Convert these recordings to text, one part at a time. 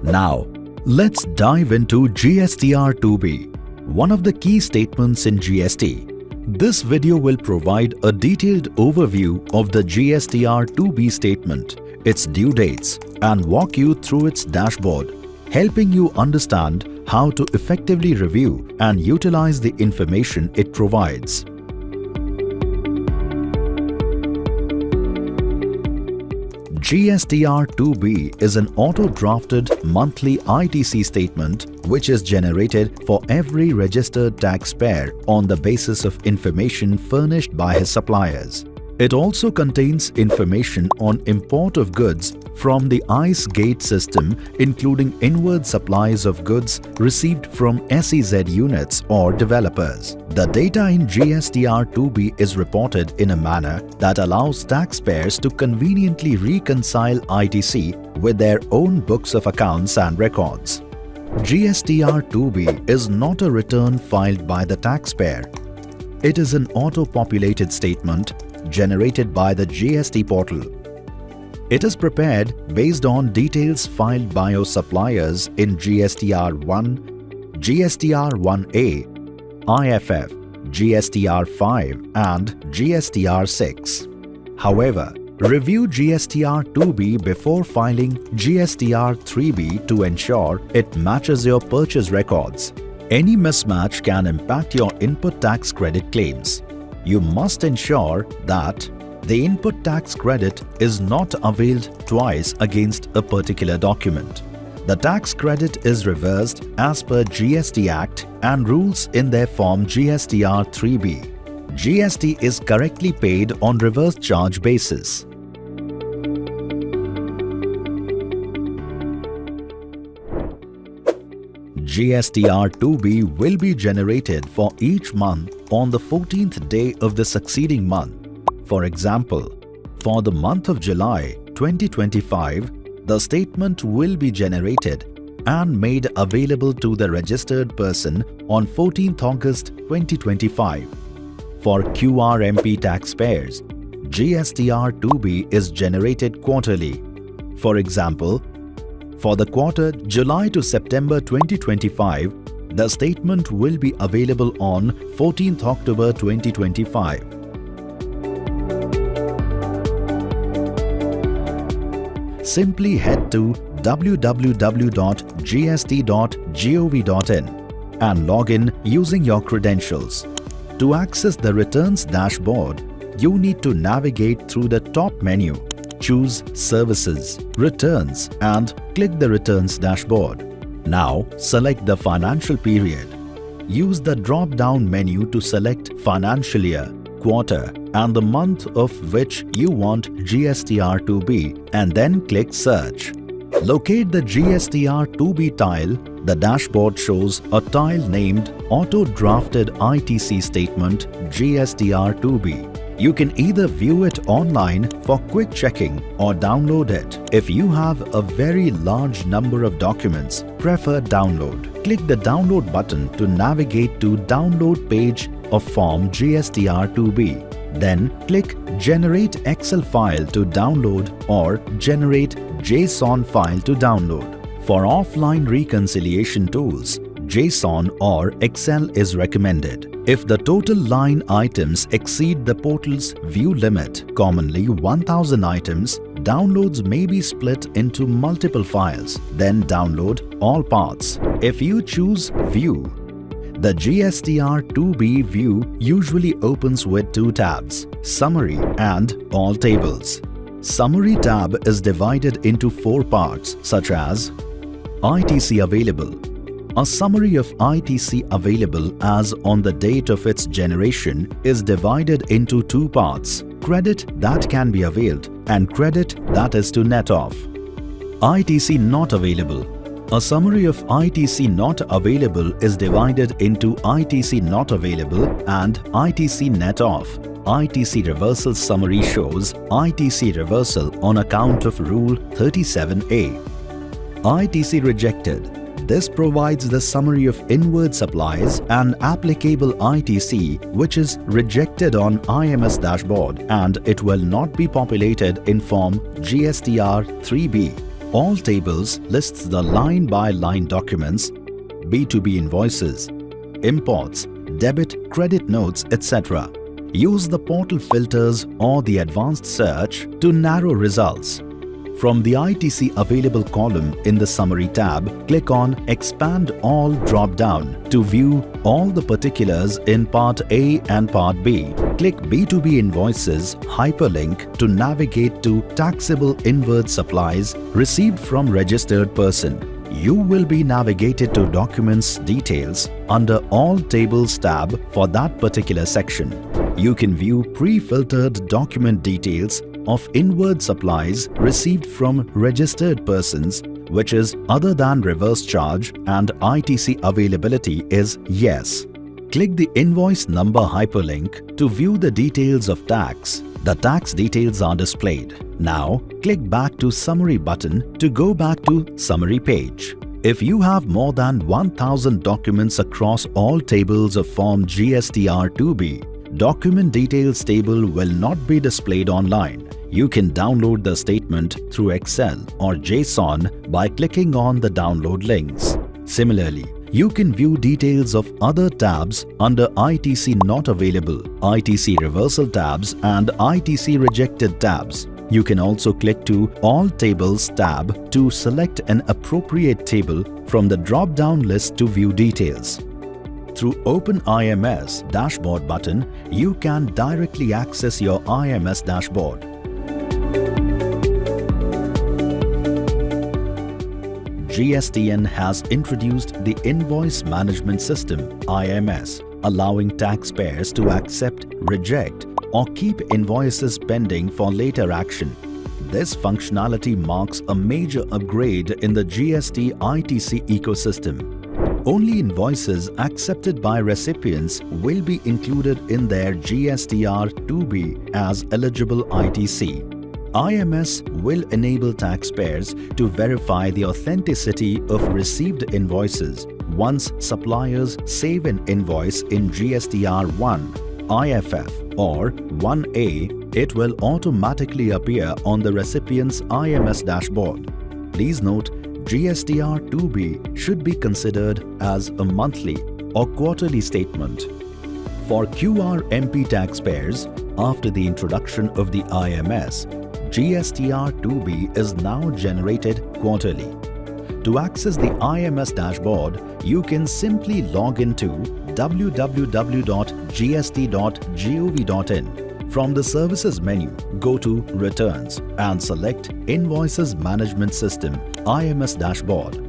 Now, let's dive into GSTR-2B, one of the key statements in GST. This video will provide a detailed overview of the GSTR-2B statement, its due dates, and walk you through its dashboard, helping you understand how to effectively review and utilize the information it provides. GSTR-2B is an auto-drafted monthly ITC statement which is generated for every registered taxpayer on the basis of information furnished by his suppliers. It also contains information on import of goods from the ICE gate system, including inward supplies of goods received from SEZ units or developers. The data in GSTR-2B is reported in a manner that allows taxpayers to conveniently reconcile ITC with their own books of accounts and records. GSTR-2B is not a return filed by the taxpayer. It is an auto-populated statement generated by the GST portal. It is prepared based on details filed by your suppliers in GSTR-1, GSTR-1A, IFF, GSTR-5 and GSTR-6. However, review GSTR-2B before filing GSTR-3B to ensure it matches your purchase records. Any mismatch can impact your input tax credit claims. You must ensure that the input tax credit is not availed twice against a particular document. The tax credit is reversed as per GST Act and rules in their form GSTR-3B. GST is correctly paid on reverse charge basis. GSTR-2B will be generated for each month on the 14th day of the succeeding month. For example, for the month of July 2025, the statement will be generated and made available to the registered person on 14th August 2025. For QRMP taxpayers, GSTR-2B is generated quarterly. For example, for the quarter July to September 2025, the statement will be available on 14th October 2025. Simply head to www.gst.gov.in and log in using your credentials. To access the Returns dashboard, you need to navigate through the top menu, choose Services, Returns and click the Returns dashboard. Now select the financial period. Use the drop-down menu to select financial year, quarter and the month of which you want GSTR-2B and then click Search. Locate the GSTR-2B tile. The dashboard shows a tile named Auto-Drafted ITC Statement GSTR-2B. You can either view it online for quick checking or download it. If you have a very large number of documents, prefer download. Click the download button to navigate to download page of form GSTR-2B. Then click Generate Excel file to download or Generate JSON file to download. For offline reconciliation tools, JSON or Excel is recommended. If the total line items exceed the portal's view limit, commonly 1000 items, downloads may be split into multiple files, then download all parts. If you choose View, the GSTR-2B view usually opens with two tabs, Summary and All Tables. Summary tab is divided into four parts such as ITC Available. A summary of ITC available as on the date of its generation is divided into two parts, credit that can be availed and credit that is to net off. ITC Not Available. A summary of ITC Not Available is divided into ITC Not Available and ITC Net Off. ITC Reversal Summary shows ITC Reversal on account of Rule 37A. ITC Rejected. This provides the summary of inward supplies and applicable ITC which is rejected on IMS dashboard and it will not be populated in form GSTR-3B. All tables lists the line-by-line documents, B2B invoices, imports, debit, credit notes, etc. Use the portal filters or the advanced search to narrow results. From the ITC available column in the Summary tab, click on Expand All drop-down to view all the particulars in Part A and Part B. Click B2B Invoices hyperlink to navigate to Taxable Inward Supplies received from registered person. You will be navigated to Documents Details under All Tables tab for that particular section. You can view pre-filtered document details of inward supplies received from registered persons, which is other than reverse charge, and ITC availability is yes. Click the invoice number hyperlink to view the details of tax. The tax details are displayed. Now, click back to Summary button to go back to Summary page. If you have more than 1000 documents across all tables of Form GSTR-2B, Document Details table will not be displayed online. You can download the statement through Excel or JSON by clicking on the download links. Similarly, you can view details of other tabs under ITC Not Available, ITC Reversal tabs and ITC Rejected tabs. You can also click to All Tables tab to select an appropriate table from the drop-down list to view details. Through Open IMS Dashboard button, you can directly access your IMS dashboard. GSTN has introduced the Invoice Management System (IMS), allowing taxpayers to accept, reject, or keep invoices pending for later action. This functionality marks a major upgrade in the GST ITC ecosystem. Only invoices accepted by recipients will be included in their GSTR-2B as eligible ITC. IMS will enable taxpayers to verify the authenticity of received invoices. Once suppliers save an invoice in GSTR-1, IFF or 1A, it will automatically appear on the recipient's IMS dashboard. Please note, GSTR-2B should be considered as a monthly or quarterly statement. For QRMP taxpayers, after the introduction of the IMS, GSTR-2B is now generated quarterly. To access the IMS dashboard, you can simply log into www.gst.gov.in. From the Services menu, go to Returns and select Invoices Management System IMS Dashboard.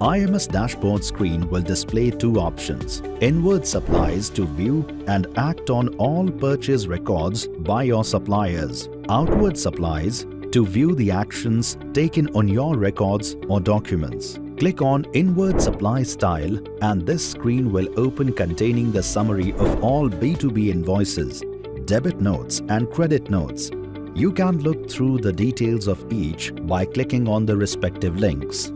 IMS Dashboard screen will display two options: Inward Supplies to view and act on all purchase records by your suppliers, Outward Supplies to view the actions taken on your records or documents. Click on Inward Supply Style and this screen will open containing the summary of all B2B invoices, debit notes and credit notes. You can look through the details of each by clicking on the respective links.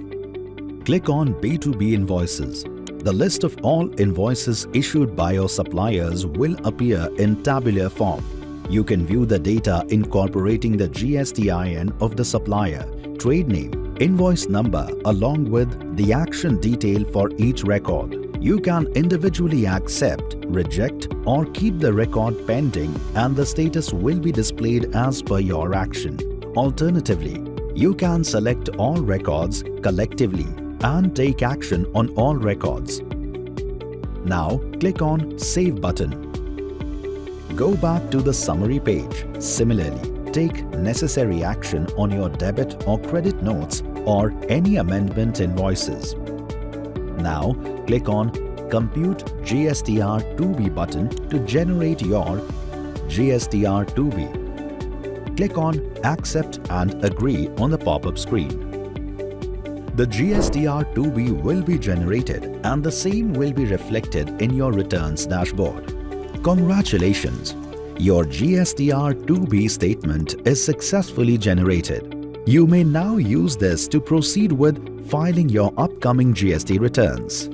Click on B2B Invoices. The list of all invoices issued by your suppliers will appear in tabular form. You can view the data incorporating the GSTIN of the supplier, trade name, invoice number along with the action detail for each record. You can individually accept, reject or keep the record pending and the status will be displayed as per your action. Alternatively, you can select all records collectively and take action on all records. Now click on Save button. Go back to the Summary page. Similarly, take necessary action on your debit or credit notes or any amendment invoices. Now click on Compute GSTR-2B button to generate your GSTR-2B. Click on Accept and Agree on the pop-up screen. The GSTR-2B will be generated and the same will be reflected in your returns dashboard. Congratulations! Your GSTR-2B statement is successfully generated. You may now use this to proceed with filing your upcoming GST returns.